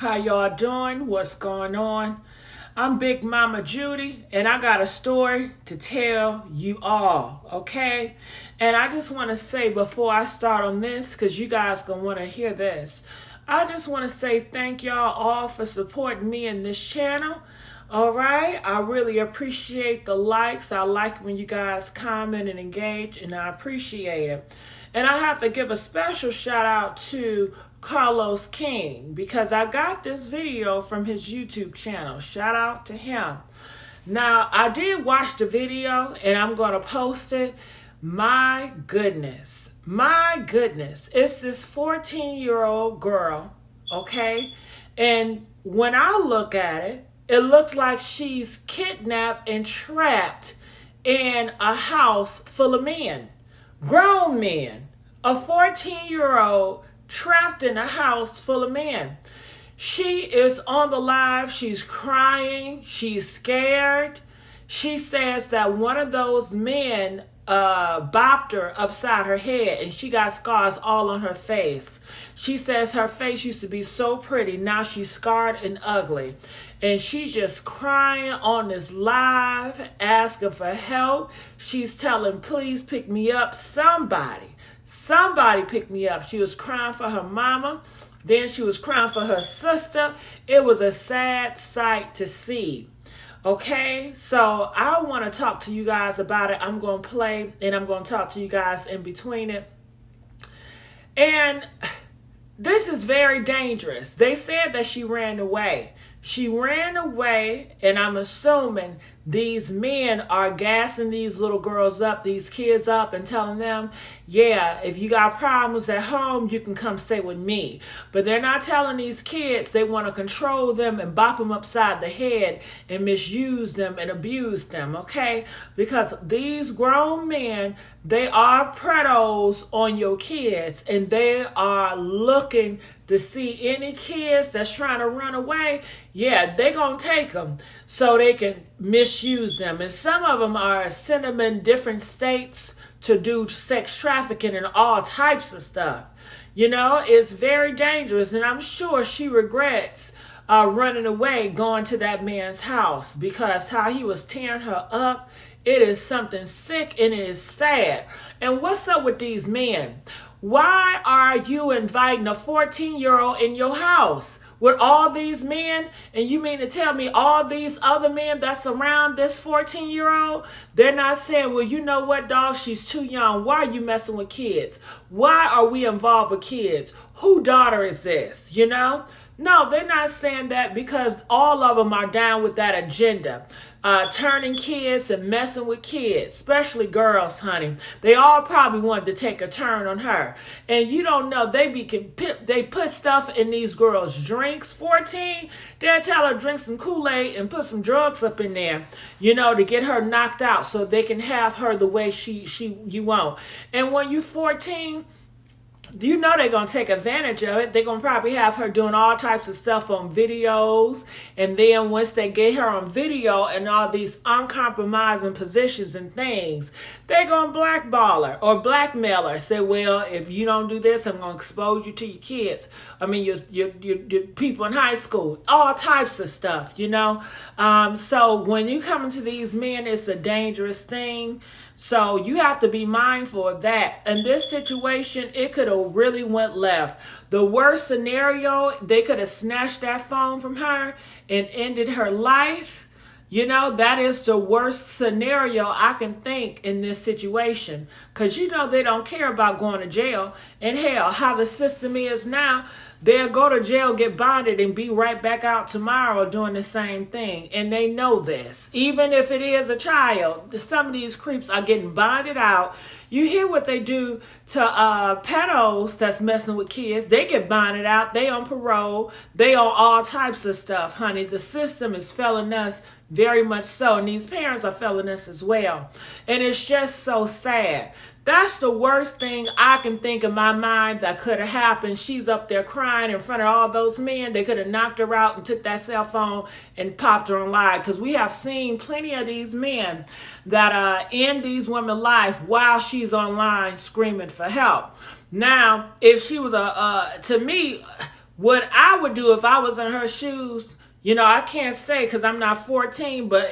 How y'all doing? What's going on? I'm Big Mama Judy, and I got a story to tell you all, okay? And I just want to say before I start on this, because you guys going to want to hear this, I just want to say thank y'all all for supporting me in this channel. All right, I really appreciate the likes. I like when you guys comment and engage, and I appreciate it. And I have to give a special shout out to Carlos King because I got this video from his YouTube channel. Shout out to him. Now, I did watch the video and I'm going to post it. My goodness. My goodness. It's this 14-year-old girl, okay? And when I look at it, it looks like she's kidnapped and trapped in a house full of men. Grown men. A 14-year-old trapped in a house full of men. She is on the live. She's crying. She's scared. She says that one of those men bopped her upside her head and she got scars all on her face. She says her face used to be so pretty. Now she's scarred and ugly. And she's just crying on this live, asking for help. She's telling, please pick me up. Somebody pick me up. She was crying for her mama. Then she was crying for her sister. It was a sad sight to see. Okay, so I want to talk to you guys about it. I'm going to play and I'm going to talk to you guys in between it. And this is very dangerous. They said that she ran away. She ran away, and I'm assuming these men are gassing these little girls up, these kids up, and telling them, yeah, if you got problems at home, you can come stay with me. But they're not telling these kids they want to control them and bop them upside the head and misuse them and abuse them, okay? Because these grown men, they are predators on your kids, and they are looking to see any kids that's trying to run away. Yeah, they're going to take them so they can misuse them. And some of them are sending them in different states to do sex trafficking and all types of stuff. You know, it's very dangerous. And I'm sure she regrets running away, going to that man's house, because how he was tearing her up, it is something sick and it is sad. And what's up with these men? Why are you inviting a 14-year-old in your house with all these men? And you mean to tell me all these other men that's around this 14-year-old, they're not saying, well, you know what, dog, she's too young. Why are you messing with kids? Why are we involved with kids? Whose daughter is this, you know? No, they're not saying that because all of them are down with that agenda. Turning kids and messing with kids, especially girls, honey. They all probably wanted to take a turn on her. And you don't know, they put stuff in these girls' drinks. 14, they'll tell her drink some Kool-Aid and put some drugs up in there, you know, to get her knocked out so they can have her the way you want. And when you're 14, you know they're going to take advantage of it. They're going to probably have her doing all types of stuff on videos. And then once they get her on video and all these uncompromising positions and things, they're going to blackball her or blackmail her. Say, well, if you don't do this, I'm going to expose you to your kids. I mean, your people in high school, all types of stuff, you know. So when you come into these men, it's a dangerous thing. So you have to be mindful of that. In this situation, it could have really went left. The worst scenario, they could have snatched that phone from her and ended her life. You know, that is the worst scenario I can think in this situation. Because, you know, they don't care about going to jail. And hell, how the system is now, they'll go to jail, get bonded, and be right back out tomorrow doing the same thing. And they know this. Even if it is a child, some of these creeps are getting bonded out. You hear what they do to pedos that's messing with kids. They get bonded out. They on parole. They on all types of stuff, honey. The system is failing us very much so. And these parents are failing us as well. And it's just so sad. That's the worst thing I can think in my mind that could have happened. She's up there crying in front of all those men. They could have knocked her out and took that cell phone and popped her on live. Because we have seen plenty of these men that end these women's life while she's online screaming for help. Now, if she was to me, what I would do if I was in her shoes, I can't say because I'm not 14, but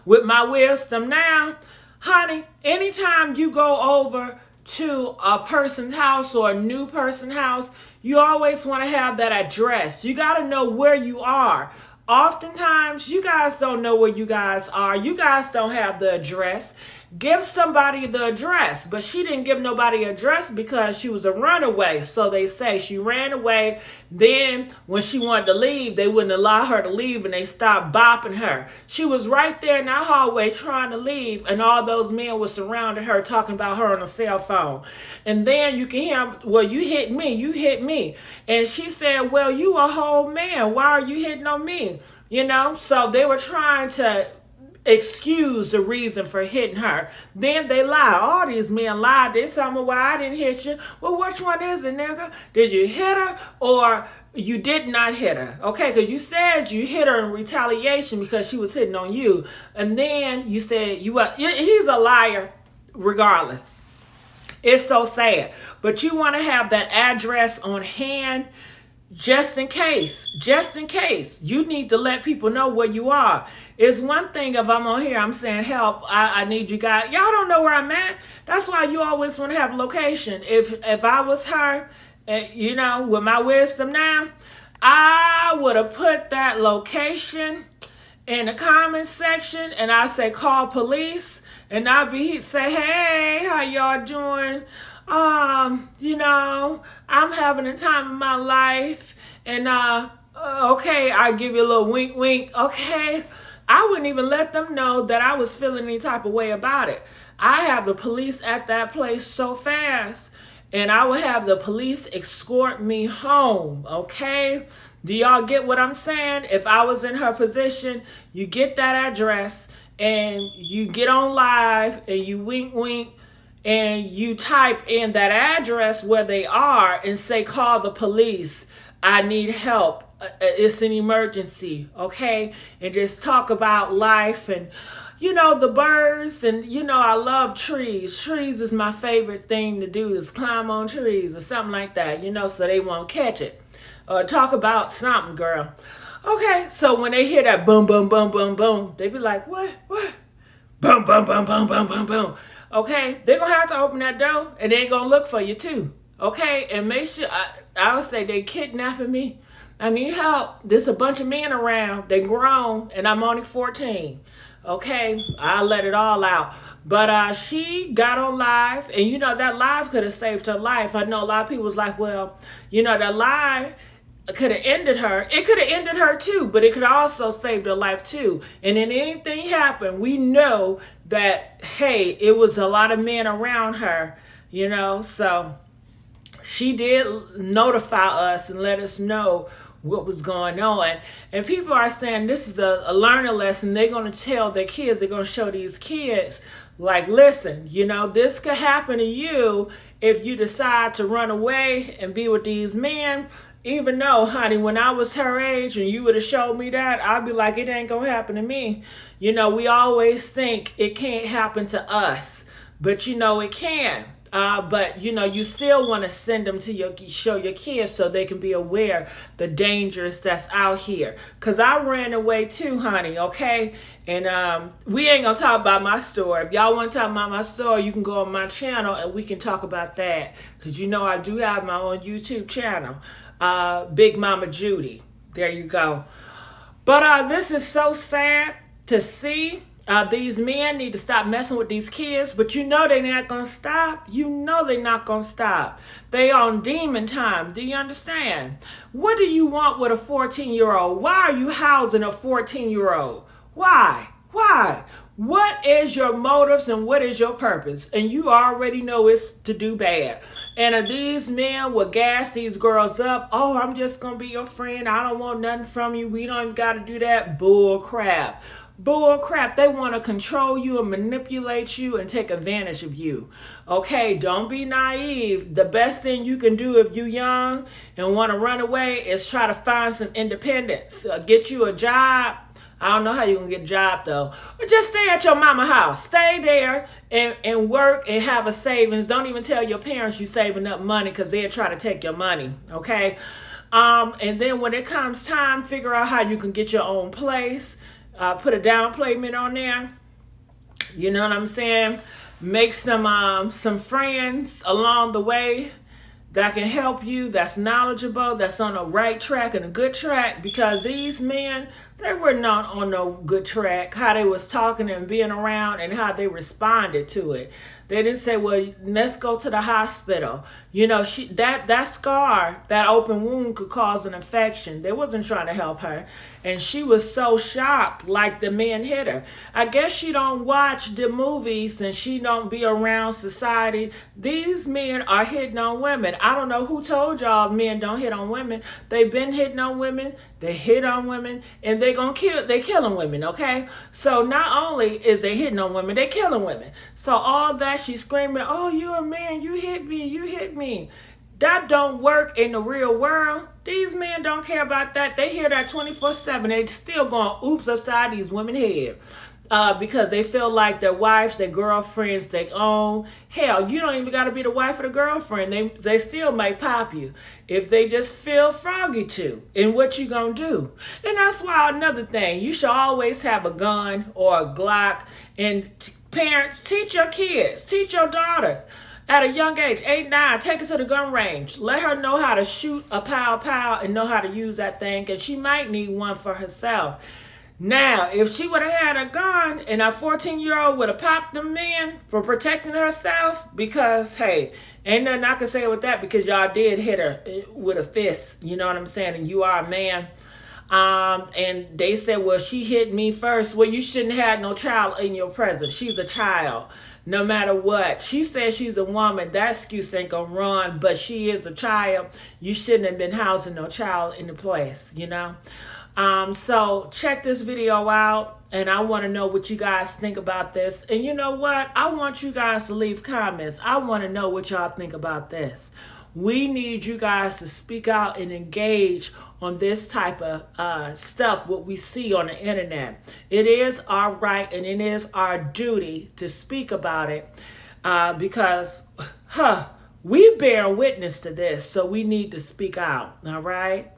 with my wisdom now, honey, anytime you go over to a person's house or a new person's house, you always want to have that address. You got to know where you are. Oftentimes, you guys don't know where you guys are. You guys don't have the address. Give somebody the address. But she didn't give nobody address because she was a runaway. So they say she ran away. Then when she wanted to leave, they wouldn't allow her to leave and they stopped bopping her. She was right there in that hallway trying to leave, and all those men were surrounding her talking about her on a cell phone. And then you can hear, well, you hit me. And she said, well, you a whole man. Why are you hitting on me? So they were trying to excuse the reason for hitting her. Then they lie. All these men lied. They tell me, well, I didn't hit you. Well, which one is it, nigga? Did you hit her or you did not hit her? Okay, because you said you hit her in retaliation because she was hitting on you. And then you said he's a liar regardless. It's so sad. But you want to have that address on hand just in case. You need to let people know where you are. It's one thing if I'm on here, I'm saying, help, I need you guys. Y'all don't know where I'm at. That's why you always want to have a location. If I was her, with my wisdom now, I would have put that location in the comment section and I say, call police. And I'll say, hey, how y'all doing? I'm having a time of my life, and okay, I give you a little wink, okay. I wouldn't even let them know that I was feeling any type of way about it. I have the police at that place so fast, and I would have the police escort me home, okay? Do y'all get what I'm saying? If I was in her position, you get that address, and you get on live, and you wink, and you type in that address where they are and say, call the police. I need help. It's an emergency, okay? And just talk about life and, the birds. And, I love trees. Trees is my favorite thing to do, is climb on trees or something like that, so they won't catch it. Talk about something, girl. Okay, so when they hear that boom, boom, boom, boom, boom, they be like, what? Boom, boom, boom, boom, boom, boom, boom. Okay, they're going to have to open that door, and they're going to look for you, too. Okay, and make sure, I would say they kidnapping me. I need help. There's a bunch of men around. They grown, and I'm only 14. Okay, I'll let it all out. But she got on live, and, that live could have saved her life. I know a lot of people was like, well, that live could have ended her. It could have ended her too, but it could also saved her life too. And then anything happened, we know that, hey, it was a lot of men around her, so she did notify us and let us know what was going on. And people are saying this is a learning lesson. They're going to tell their kids, they're going to show these kids, like, listen, this could happen to you if you decide to run away and be with these men. Even though, honey, when I was her age and you would have showed me that, I'd be like, it ain't going to happen to me. We always think it can't happen to us, but it can. But, you still want to send them to show your kids so they can be aware the dangers that's out here. Because I ran away too, honey, okay? And we ain't going to talk about my story. If y'all want to talk about my story, you can go on my channel and we can talk about that. Because, I do have my own YouTube channel. Big Mama Judy. There you go. But this is so sad to see. These men need to stop messing with these kids, but they're not going to stop. They're not going to stop. They on demon time. Do you understand? What do you want with a 14-year-old? Why are you housing a 14-year-old? Why? What is your motives and what is your purpose? And you already know it's to do bad. And if these men will gas these girls up, oh, I'm just going to be your friend. I don't want nothing from you. We don't even got to do that. Bull crap. They want to control you and manipulate you and take advantage of you. Okay, don't be naive. The best thing you can do if you're young and want to run away is try to find some independence. Get you a job. I don't know how you're going to get a job, though. Or just stay at your mama's house. Stay there and work and have a savings. Don't even tell your parents you're saving up money because they'll try to take your money, okay? And then when it comes time, figure out how you can get your own place. Put a down payment on there. You know what I'm saying? Make some friends along the way that can help you, that's knowledgeable, that's on a right track and a good track, because these men, they were not on no good track, how they was talking and being around and how they responded to it. They didn't say, well, let's go to the hospital. You know, that scar, that open wound could cause an infection. They wasn't trying to help her. And she was so shocked, like the men hit her. I guess she don't watch the movies and she don't be around society. These men are hitting on women. I don't know who told y'all men don't hit on women. They've been hitting on women. They hit on women, and they killing women, okay? So not only is they hitting on women, they killing women. So all that, she's screaming, oh, you a man, you hit me, you hit me. That don't work in the real world. These men don't care about that. They hear that 24/7. They still going oops upside these women's head. Because they feel like their wives, their girlfriends, they own. Hell, you don't even got to be the wife or the girlfriend. They still might pop you if they just feel froggy too. And what you gonna do? And that's why another thing, you should always have a gun or a Glock. And parents, teach your kids, teach your daughter. At a young age, 8, 9, take her to the gun range. Let her know how to shoot a pow and know how to use that thing. And she might need one for herself. Now, if she would have had a gun and a 14-year-old would have popped them men for protecting herself, because, hey, ain't nothing I can say with that, because y'all did hit her with a fist, you know what I'm saying, and you are a man. And they said, well, she hit me first. Well, you shouldn't have no child in your presence. She's a child, no matter what. She says she's a woman. That excuse ain't gonna run, but she is a child. You shouldn't have been housing no child in the place, you know? So check this video out, and I want to know what you guys think about this. And you know what? I want you guys to leave comments. I want to know what y'all think about this. We need you guys to speak out and engage on this type of stuff, what we see on the internet. It is our right and it is our duty to speak about it, because we bear witness to this, so we need to speak out, all right?